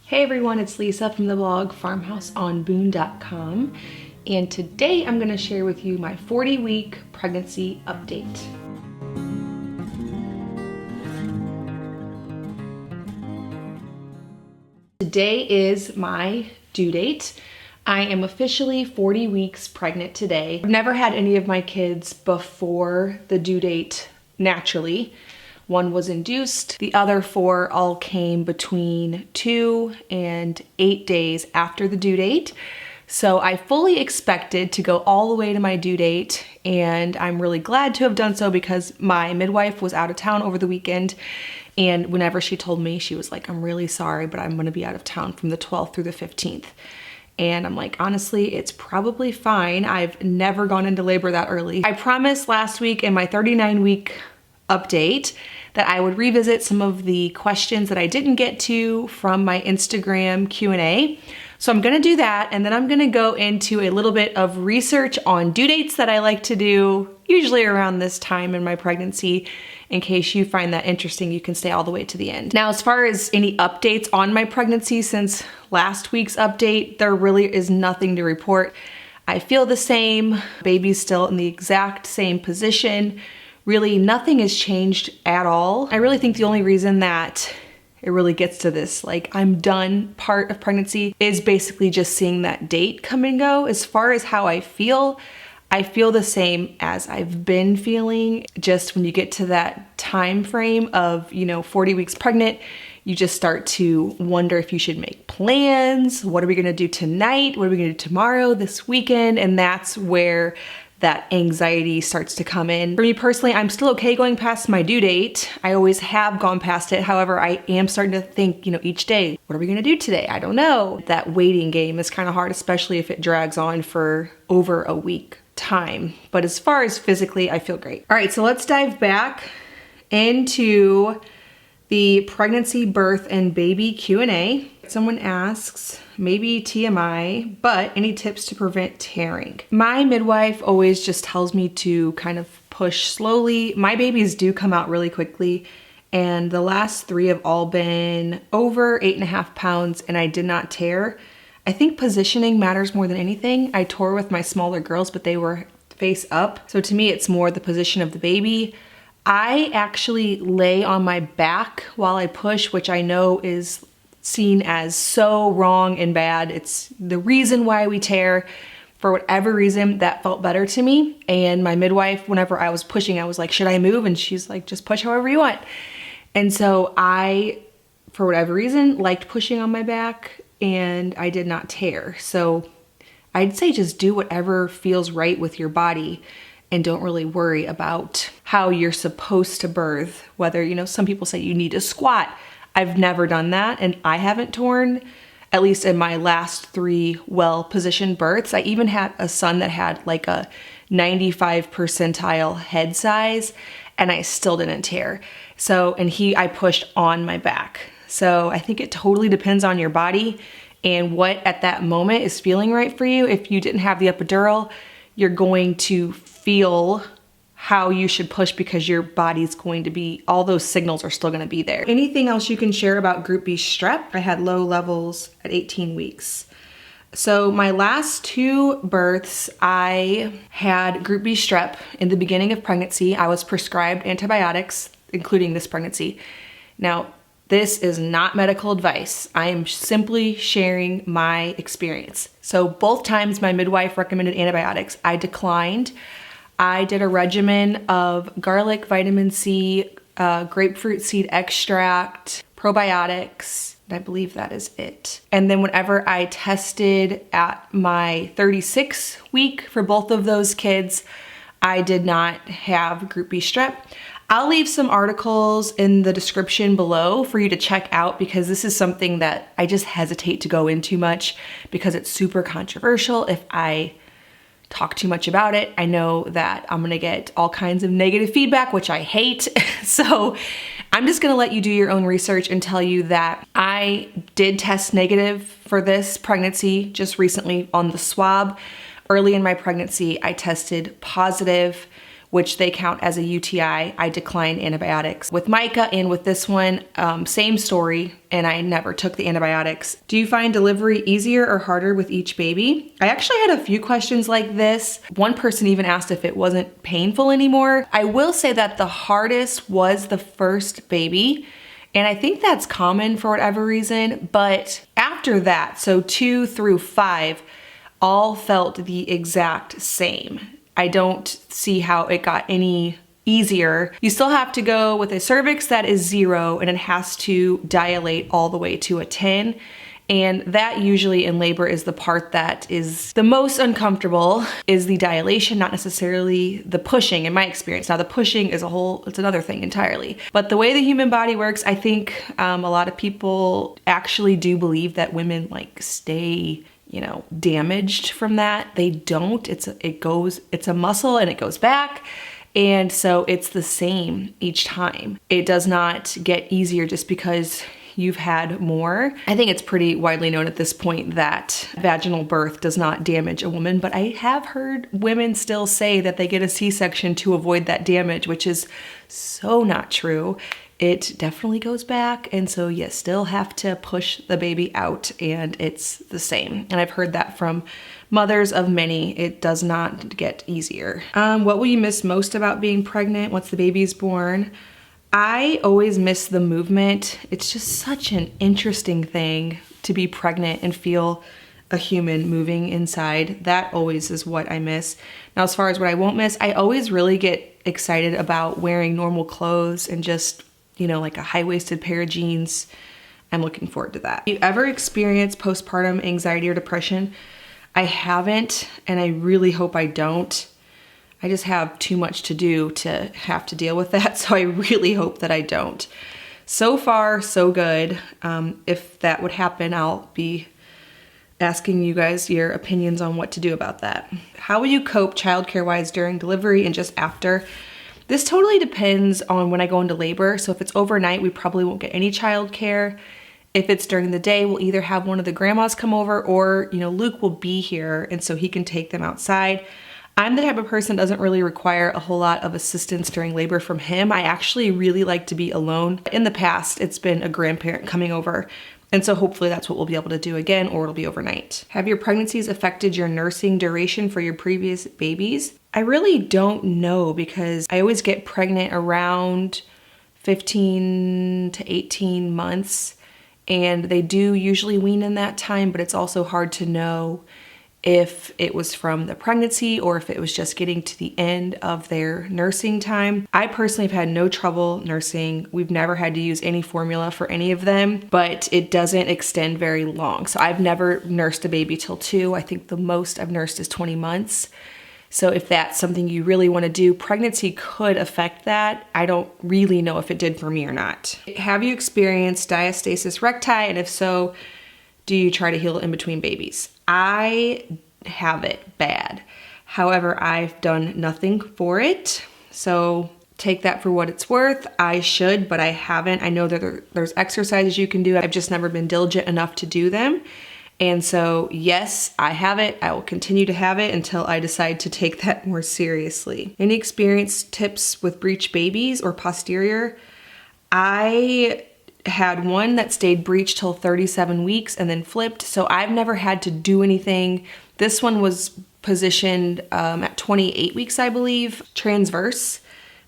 Hey everyone, it's Lisa from the blog Farmhouse on Boone.com, and today I'm going to share with you my 40-week pregnancy update. Today is my due date. I am officially 40 weeks pregnant today. I've never had any of my kids before the due date naturally. One was induced. The other 4 all came between 2 and 8 days after the due date. So I fully expected to go all the way to my due date, and I'm really glad to have done so because my midwife was out of town over the weekend. And whenever she told me, she was like, I'm really sorry, but I'm gonna be out of town from the 12th through the 15th. And I'm like, honestly, it's probably fine. I've never gone into labor that early. I promised last week in my 39-week update that I would revisit some of the questions that I didn't get to from my Instagram Q&A. So I'm gonna do that, and then I'm gonna go into a little bit of research on due dates that I like to do, usually around this time in my pregnancy. In case you find that interesting, you can stay all the way to the end. Now, as far as any updates on my pregnancy since last week's update, there really is nothing to report. I feel the same. Baby's still in the exact same position. Really, nothing has changed at all. I really think the only reason that it really gets to this, like, I'm done part of pregnancy is basically just seeing that date come and go. As far as how I feel the same as I've been feeling. Just when you get to that time frame of, 40 weeks pregnant, you just start to wonder if you should make plans. What are we gonna do tonight? What are we gonna do tomorrow, this weekend? And that's where that anxiety starts to come in. For me personally, I'm still okay going past my due date. I always have gone past it. However, I am starting to think, each day, what are we gonna do today? I don't know. That waiting game is kind of hard, especially if it drags on for over a week time. But as far as physically, I feel great. All right, so let's dive back into the pregnancy, birth, and baby Q&A. Someone asks, maybe TMI, but any tips to prevent tearing? My midwife always just tells me to kind of push slowly. My babies do come out really quickly, and the last 3 have all been over 8.5 pounds, and I did not tear. I think positioning matters more than anything. I tore with my smaller girls, but they were face up. So to me, it's more the position of the baby. I actually lay on my back while I push, which I know is seen as so wrong and bad. It's the reason why we tear. For whatever reason, that felt better to me. And my midwife, whenever I was pushing, I was like, should I move? And she's like, just push however you want. And so I, for whatever reason, liked pushing on my back, and I did not tear. So I'd say just do whatever feels right with your body and don't really worry about how you're supposed to birth. Whether, some people say you need to squat. I've never done that, and I haven't torn, at least in my last 3 well-positioned births. I even had a son that had like a 95 percentile head size, and I still didn't tear. So, and I pushed on my back. So I think it totally depends on your body and what at that moment is feeling right for you. If you didn't have the epidural, you're going to feel how you should push because your body's going to be, all those signals are still gonna be there. Anything else you can share about Group B strep? I had low levels at 18 weeks. So my last 2 births, I had Group B strep in the beginning of pregnancy. I was prescribed antibiotics, including this pregnancy. Now, this is not medical advice. I am simply sharing my experience. So both times my midwife recommended antibiotics, I declined. I did a regimen of garlic, vitamin C, grapefruit seed extract, probiotics, and I believe that is it. And then whenever I tested at my 36th week for both of those kids, I did not have Group B strep. I'll leave some articles in the description below for you to check out because this is something that I just hesitate to go into much because it's super controversial. If I talk too much about it, I know that I'm gonna get all kinds of negative feedback, which I hate. So I'm just gonna let you do your own research and tell you that I did test negative for this pregnancy just recently on the swab. Early in my pregnancy, I tested positive which they count as a UTI, I decline antibiotics. With Micah and with this one, same story, and I never took the antibiotics. Do you find delivery easier or harder with each baby? I actually had a few questions like this. One person even asked if it wasn't painful anymore. I will say that the hardest was the first baby, and I think that's common for whatever reason, but after that, so 2 through 5, all felt the exact same. I don't see how it got any easier. You still have to go with a cervix that is 0 and it has to dilate all the way to a 10. And that usually in labor is the part that is the most uncomfortable, is the dilation, not necessarily the pushing in my experience. Now the pushing is it's another thing entirely. But the way the human body works, I think a lot of people actually do believe that women like stay, you know, damaged from that. They don't. It's a muscle and it goes back. And so it's the same each time. It does not get easier just because you've had more. I think it's pretty widely known at this point that vaginal birth does not damage a woman, but I have heard women still say that they get a C-section to avoid that damage, which is so not true. It definitely goes back, and so you still have to push the baby out, and it's the same. And I've heard that from mothers of many. It does not get easier. What will you miss most about being pregnant once the baby's born? I always miss the movement. It's just such an interesting thing to be pregnant and feel a human moving inside. That always is what I miss. Now, as far as what I won't miss, I always really get excited about wearing normal clothes and just, you know, like a high-waisted pair of jeans. I'm looking forward to that. Have you ever experienced postpartum anxiety or depression? I haven't, and I really hope I don't. I just have too much to do to have to deal with that, so I really hope that I don't. So far, so good. If that would happen, I'll be asking you guys your opinions on what to do about that. How will you cope childcare-wise during delivery and just after? This totally depends on when I go into labor. So if it's overnight, we probably won't get any childcare. If it's during the day, we'll either have one of the grandmas come over or, you know, Luke will be here and so he can take them outside. I'm the type of person that doesn't really require a whole lot of assistance during labor from him. I actually really like to be alone. In the past, it's been a grandparent coming over. And so hopefully that's what we'll be able to do again, or it'll be overnight. Have your pregnancies affected your nursing duration for your previous babies? I really don't know because I always get pregnant around 15 to 18 months and they do usually wean in that time, but it's also hard to know if it was from the pregnancy or if it was just getting to the end of their nursing time. I personally have had no trouble nursing. We've never had to use any formula for any of them, but it doesn't extend very long. So I've never nursed a baby till 2. I think the most I've nursed is 20 months. So if that's something you really want to do, pregnancy could affect that. I don't really know if it did for me or not. Have you experienced diastasis recti? And if so, do you try to heal in between babies? I have it bad. However, I've done nothing for it. So take that for what it's worth. I should, but I haven't. I know that there's exercises you can do. I've just never been diligent enough to do them. And so, yes, I have it. I will continue to have it until I decide to take that more seriously. Any experience tips with breech babies or posterior? I had one that stayed breech till 37 weeks and then flipped. So I've never had to do anything. This one was positioned at 28 weeks, I believe, transverse,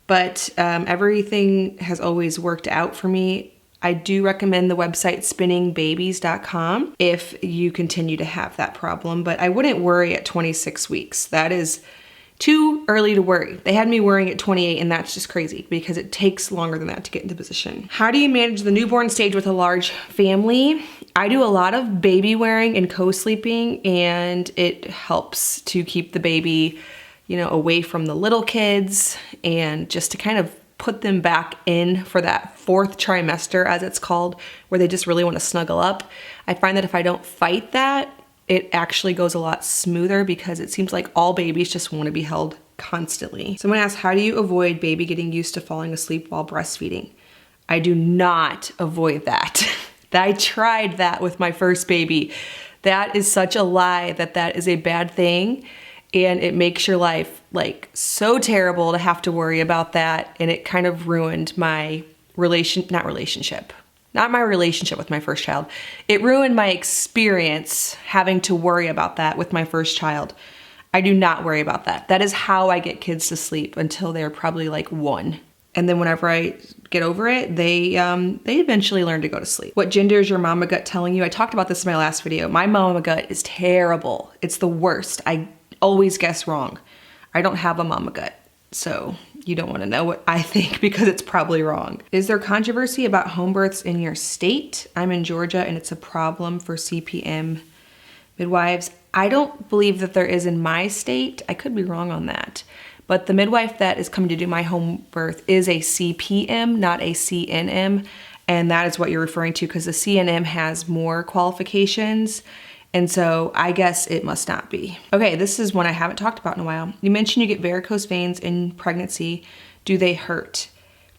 but everything has always worked out for me. I do recommend the website spinningbabies.com if you continue to have that problem, but I wouldn't worry at 26 weeks. That is too early to worry. They had me worrying at 28 and that's just crazy because it takes longer than that to get into position. How do you manage the newborn stage with a large family? I do a lot of baby wearing and co-sleeping and it helps to keep the baby, you know, away from the little kids and just to kind of put them back in for that 4th trimester, as it's called, where they just really want to snuggle up. I find that if I don't fight that, it actually goes a lot smoother because it seems like all babies just want to be held constantly. Someone asked, how do you avoid baby getting used to falling asleep while breastfeeding? I do not avoid that. I tried that with my first baby. That is such a lie that that is a bad thing. and it makes your life like so terrible to have to worry about that. And it kind of ruined my not my relationship with my first child. It ruined my experience having to worry about that with my first child. I do not worry about that. That is how I get kids to sleep until they're probably like 1. And then whenever I get over it, they eventually learn to go to sleep. What gender is your mama gut telling you? I talked about this in my last video. My mama gut is terrible. It's the worst. I always guess wrong. I don't have a mama gut, so you don't want to know what I think because it's probably wrong. Is there controversy about home births in your state? I'm in Georgia and it's a problem for CPM midwives. I don't believe that there is in my state. I could be wrong on that. But the midwife that is coming to do my home birth is a CPM, not a CNM. And that is what you're referring to because the CNM has more qualifications. And so I guess it must not be. Okay, this is one I haven't talked about in a while. You mentioned you get varicose veins in pregnancy. Do they hurt?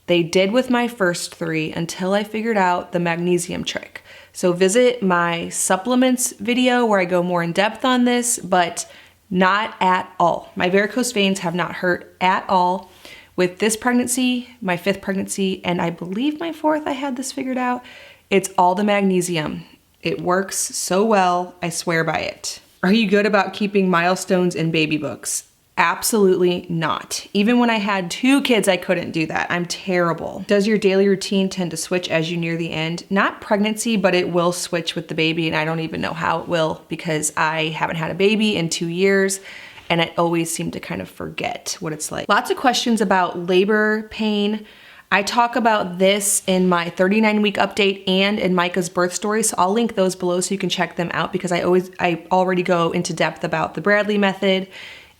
They did with my first 3 until I figured out the magnesium trick. So visit my supplements video where I go more in depth on this, but not at all. My varicose veins have not hurt at all. With this pregnancy, my 5th pregnancy, and I believe my 4th, I had this figured out. It's all the magnesium. It works so well, I swear by it. Are you good about keeping milestones in baby books? Absolutely not. Even when I had 2 kids, I couldn't do that. I'm terrible. Does your daily routine tend to switch as you near the end? Not pregnancy, but it will switch with the baby, and I don't even know how it will because I haven't had a baby in 2 years, and I always seem to kind of forget what it's like. Lots of questions about labor pain. I talk about this in my 39-week update and in Micah's birth story, so I'll link those below so you can check them out because I already go into depth about the Bradley method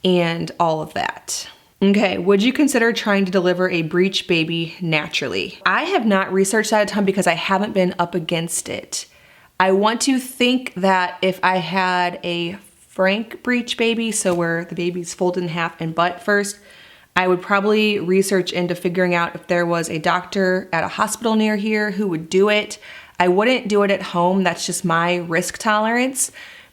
and all of that. Okay, would you consider trying to deliver a breech baby naturally? I have not researched that a ton because I haven't been up against it. I want to think that if I had a frank breech baby, so where the baby's folded in half and butt first, I would probably research into figuring out if there was a doctor at a hospital near here who would do it. I wouldn't do it at home, that's just my risk tolerance,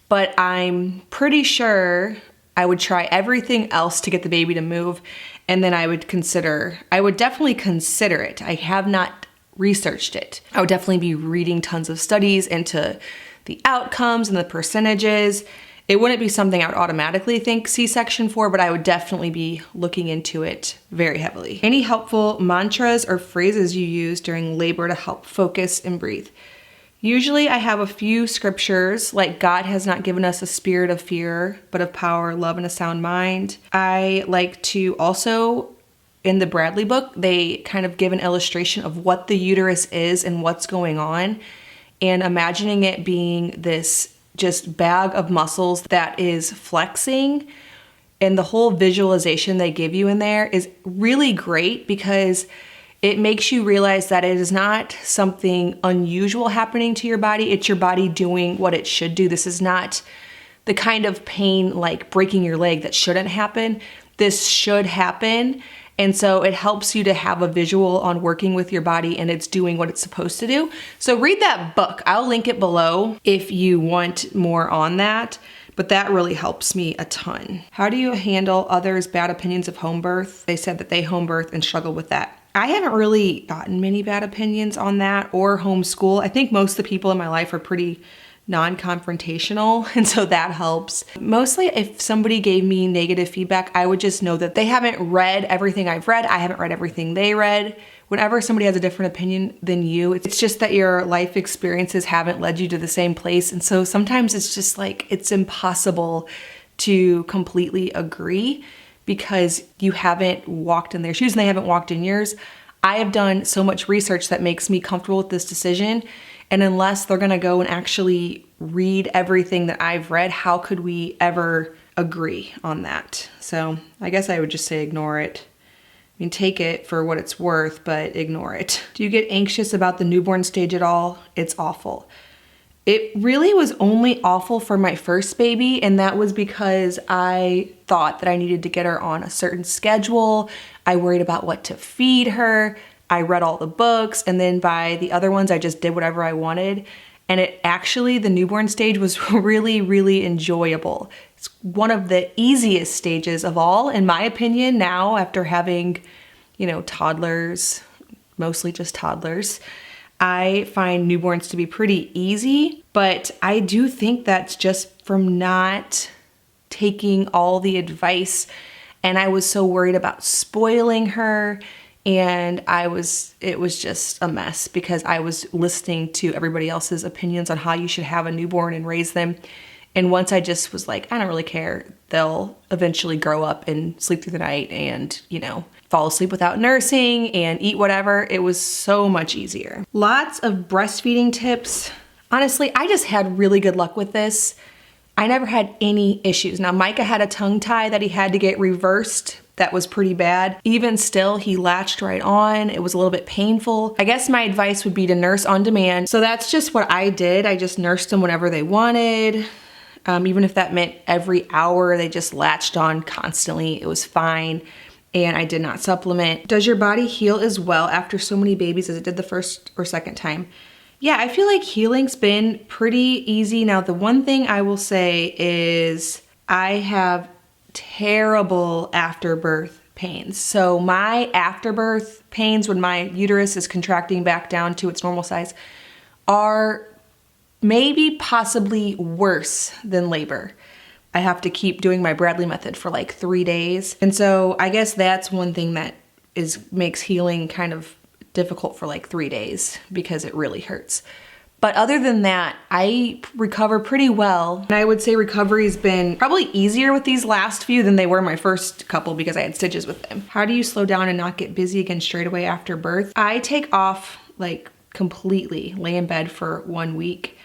but I'm pretty sure I would try everything else to get the baby to move, and then I would definitely consider it. I have not researched it. I would definitely be reading tons of studies into the outcomes and the percentages. It wouldn't be something I would automatically think C-section for, but I would definitely be looking into it very heavily. Any helpful mantras or phrases you use during labor to help focus and breathe? Usually I have a few scriptures like God has not given us a spirit of fear, but of power, love, and a sound mind. I like to also, in the Bradley book, they kind of give an illustration of what the uterus is and what's going on, and imagining it being this just bag of muscles that is flexing. And the whole visualization they give you in there is really great because it makes you realize that it is not something unusual happening to your body. It's your body doing what it should do. This is not the kind of pain like breaking your leg that shouldn't happen. This should happen. And so it helps you to have a visual on working with your body and it's doing what it's supposed to do. So read that book. I'll link it below if you want more on that. But that really helps me a ton. How do you handle others' bad opinions of home birth? They said that they home birth and struggle with that. I haven't really gotten many bad opinions on that or homeschool. I think most of the people in my life are pretty non-confrontational, and so that helps. Mostly if somebody gave me negative feedback, I would just know that they haven't read everything I've read. I haven't read everything they read. Whenever somebody has a different opinion than you, it's just that your life experiences haven't led you to the same place. And so sometimes it's just like, it's impossible to completely agree because you haven't walked in their shoes and they haven't walked in yours. I have done so much research that makes me comfortable with this decision. And unless they're gonna go and actually read everything that I've read, how could we ever agree on that? So I guess I would just say ignore it. I mean, take it for what it's worth, but ignore it. Do you get anxious about the newborn stage at all? It's awful. It really was only awful for my first baby, and that was because I thought that I needed to get her on a certain schedule. I worried about what to feed her. I read all the books, and then by the other ones, I just did whatever I wanted. And the newborn stage was really, really enjoyable. It's one of the easiest stages of all, in my opinion, now after having, you know, toddlers, mostly just toddlers. I find newborns to be pretty easy, but I do think that's just from not taking all the advice, and I was so worried about spoiling her, and it was just a mess because I was listening to everybody else's opinions on how you should have a newborn and raise them. And once I just was like, I don't really care. They'll eventually grow up and sleep through the night and, you know, fall asleep without nursing and eat whatever. It was so much easier. Lots of breastfeeding tips. Honestly, I just had really good luck with this. I never had any issues. Now, Micah had a tongue tie that he had to get reversed. That was pretty bad. Even still, he latched right on. It was a little bit painful. I guess my advice would be to nurse on demand. So that's just what I did. I just nursed them whenever they wanted. Even if that meant every hour, they just latched on constantly. It was fine. And I did not supplement. Does your body heal as well after so many babies as it did the first or second time? Yeah, I feel like healing's been pretty easy. Now, the one thing I will say is I have terrible afterbirth pains. So my afterbirth pains when my uterus is contracting back down to its normal size are maybe possibly worse than labor. I have to keep doing my Bradley method for like 3 days. And so I guess that's one thing that makes healing kind of difficult for like 3 days because it really hurts. But other than that, I recover pretty well. And I would say recovery's been probably easier with these last few than they were my first couple because I had stitches with them. How do you slow down and not get busy again straight away after birth? I take off like completely, lay in bed for 1 week.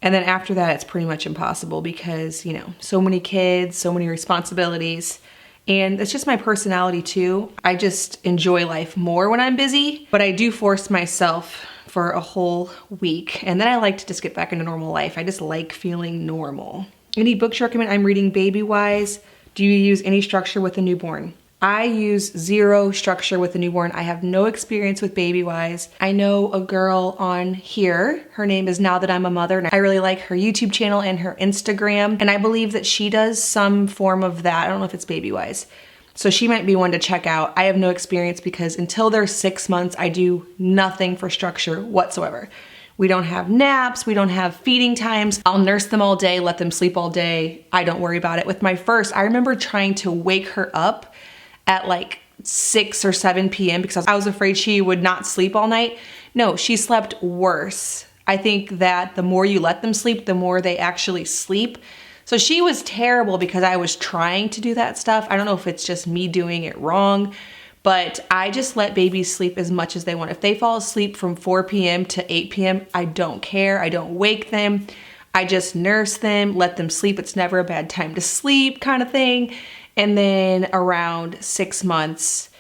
And then after that, it's pretty much impossible because, you know, so many kids, so many responsibilities. And it's just my personality too. I just enjoy life more when I'm busy, but I do force myself for a whole week. And then I like to just get back into normal life. I just like feeling normal. Any books you recommend? I'm reading Baby-Wise. Do you use any structure with a newborn? I use zero structure with a newborn. I have no experience with Baby-Wise. I know a girl on here. Her name is Now That I'm a Mother, and I really like her YouTube channel and her Instagram, and I believe that she does some form of that. I don't know if it's Baby-Wise. So she might be one to check out. I have no experience because until they're 6 months, I do nothing for structure whatsoever. We don't have naps, we don't have feeding times. I'll nurse them all day, let them sleep all day. I don't worry about it. With my first, I remember trying to wake her up at like 6 or 7 p.m. because I was afraid she would not sleep all night. No, she slept worse. I think that the more you let them sleep, the more they actually sleep. So she was terrible because I was trying to do that stuff. I don't know if it's just me doing it wrong, but I just let babies sleep as much as they want. If they fall asleep from 4 p.m. to 8 p.m., I don't care. I don't wake them. I just nurse them, let them sleep. It's never a bad time to sleep kind of thing. And then around 6 months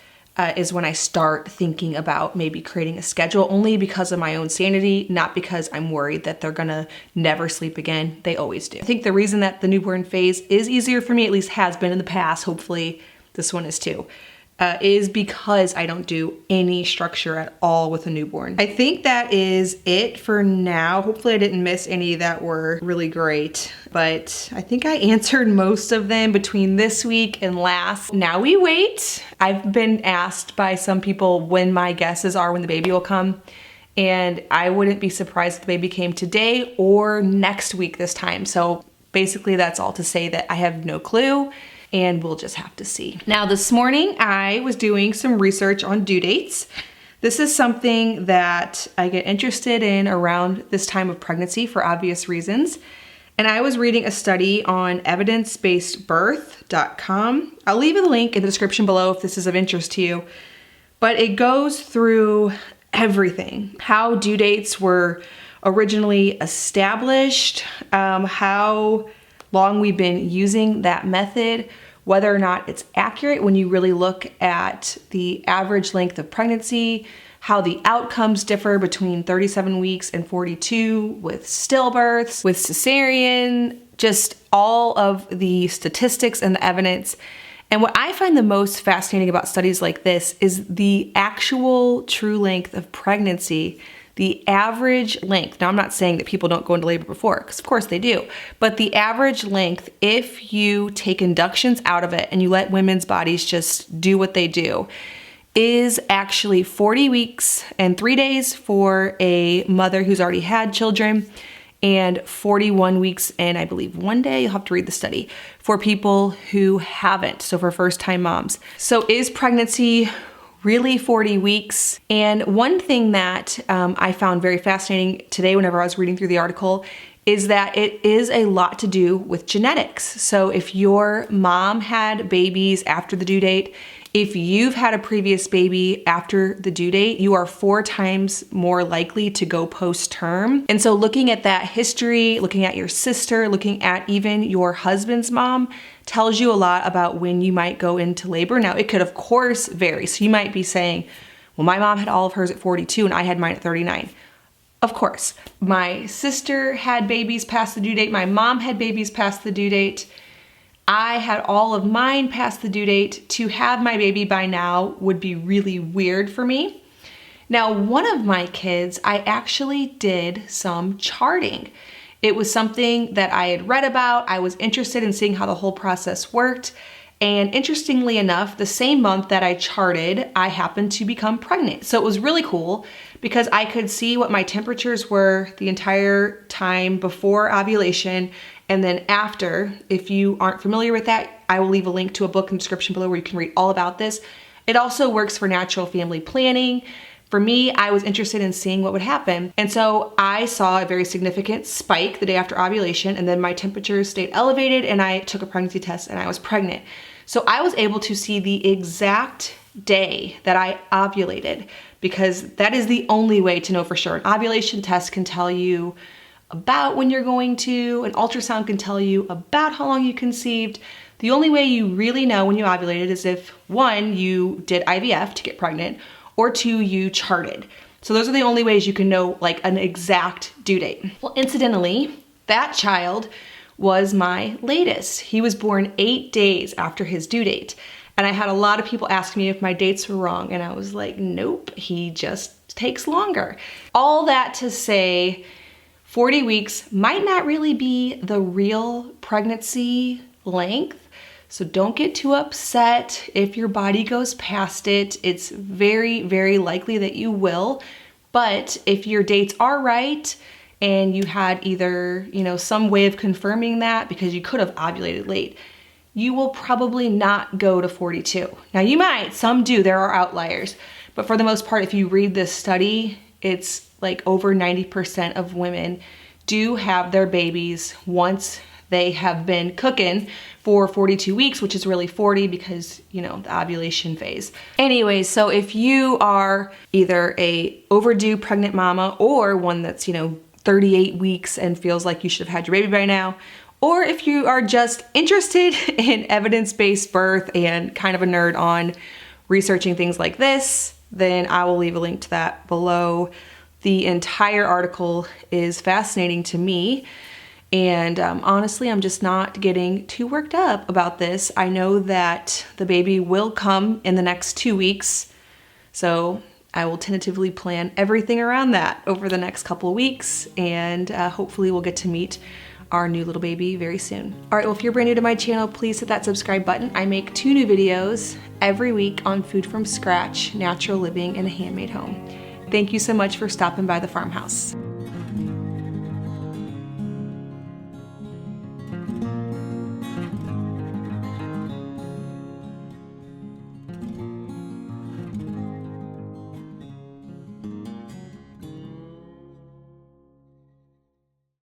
is when I start thinking about maybe creating a schedule, only because of my own sanity, not because I'm worried that they're gonna never sleep again. They always do. I think the reason that the newborn phase is easier for me, at least has been in the past, hopefully this one is too, is because I don't do any structure at all with a newborn. I think that is it for now. Hopefully I didn't miss any that were really great, but I think I answered most of them between this week and last. Now we wait. I've been asked by some people when my guesses are when the baby will come, and I wouldn't be surprised if the baby came today or next week this time. So basically that's all to say that I have no clue, and we'll just have to see. Now this morning I was doing some research on due dates. This is something that I get interested in around this time of pregnancy for obvious reasons. And I was reading a study on evidencebasedbirth.com. I'll leave a link in the description below if this is of interest to you. But it goes through everything. How due dates were originally established, how long we've been using that method, whether or not it's accurate when you really look at the average length of pregnancy, how the outcomes differ between 37 weeks and 42 with stillbirths, with cesarean, just all of the statistics and the evidence. And what I find the most fascinating about studies like this is the actual true length of pregnancy the average length, now I'm not saying that people don't go into labor before, because of course they do, but the average length, if you take inductions out of it and you let women's bodies just do what they do, is actually 40 weeks and 3 days for a mother who's already had children, and 41 weeks and I believe 1 day, you'll have to read the study, for people who haven't, so for first-time moms. So is pregnancy really 40 weeks? And one thing that I found very fascinating today whenever I was reading through the article is that it is a lot to do with genetics. So if your mom had babies after the due date, if you've had a previous baby after the due date, you are 4 times more likely to go post-term. And so looking at that history, looking at your sister, looking at even your husband's mom tells you a lot about when you might go into labor. Now, it could of course vary. So you might be saying, well, my mom had all of hers at 42 and I had mine at 39. Of course, my sister had babies past the due date. My mom had babies past the due date. I had all of mine past the due date. To have my baby by now would be really weird for me. Now, one of my kids, I actually did some charting. It was something that I had read about. I was interested in seeing how the whole process worked. And interestingly enough, the same month that I charted, I happened to become pregnant. So it was really cool because I could see what my temperatures were the entire time before ovulation and then after. If you aren't familiar with that, I will leave a link to a book in the description below where you can read all about this. It also works for natural family planning. For me, I was interested in seeing what would happen. And so I saw a very significant spike the day after ovulation, and then my temperatures stayed elevated and I took a pregnancy test and I was pregnant. So I was able to see the exact day that I ovulated because that is the only way to know for sure. An ovulation test can tell you about when you're going to, an ultrasound can tell you about how long you conceived. The only way you really know when you ovulated is if 1, you did IVF to get pregnant, or 2, you charted. So those are the only ways you can know like an exact due date. Well, incidentally, that child was my latest. He was born 8 days after his due date. And I had a lot of people ask me if my dates were wrong. And I was like, nope, he just takes longer. All that to say, 40 weeks might not really be the real pregnancy length. So don't get too upset if your body goes past it. It's very, very likely that you will. But if your dates are right and you had either, some way of confirming that because you could have ovulated late, you will probably not go to 42. Now you might, some do, there are outliers. But for the most part, if you read this study, it's like over 90% of women do have their babies once they have been cooking for 42 weeks, which is really 40 because, the ovulation phase. Anyways, so if you are either a overdue pregnant mama or one that's, 38 weeks and feels like you should have had your baby by now, or if you are just interested in evidence-based birth and kind of a nerd on researching things like this, then I will leave a link to that below. The entire article is fascinating to me. And honestly, I'm just not getting too worked up about this. I know that the baby will come in the next 2 weeks. So I will tentatively plan everything around that over the next couple of weeks. And hopefully we'll get to meet our new little baby very soon. All right, well, if you're brand new to my channel, please hit that subscribe button. I make 2 new videos every week on food from scratch, natural living, and a handmade home. Thank you so much for stopping by the farmhouse.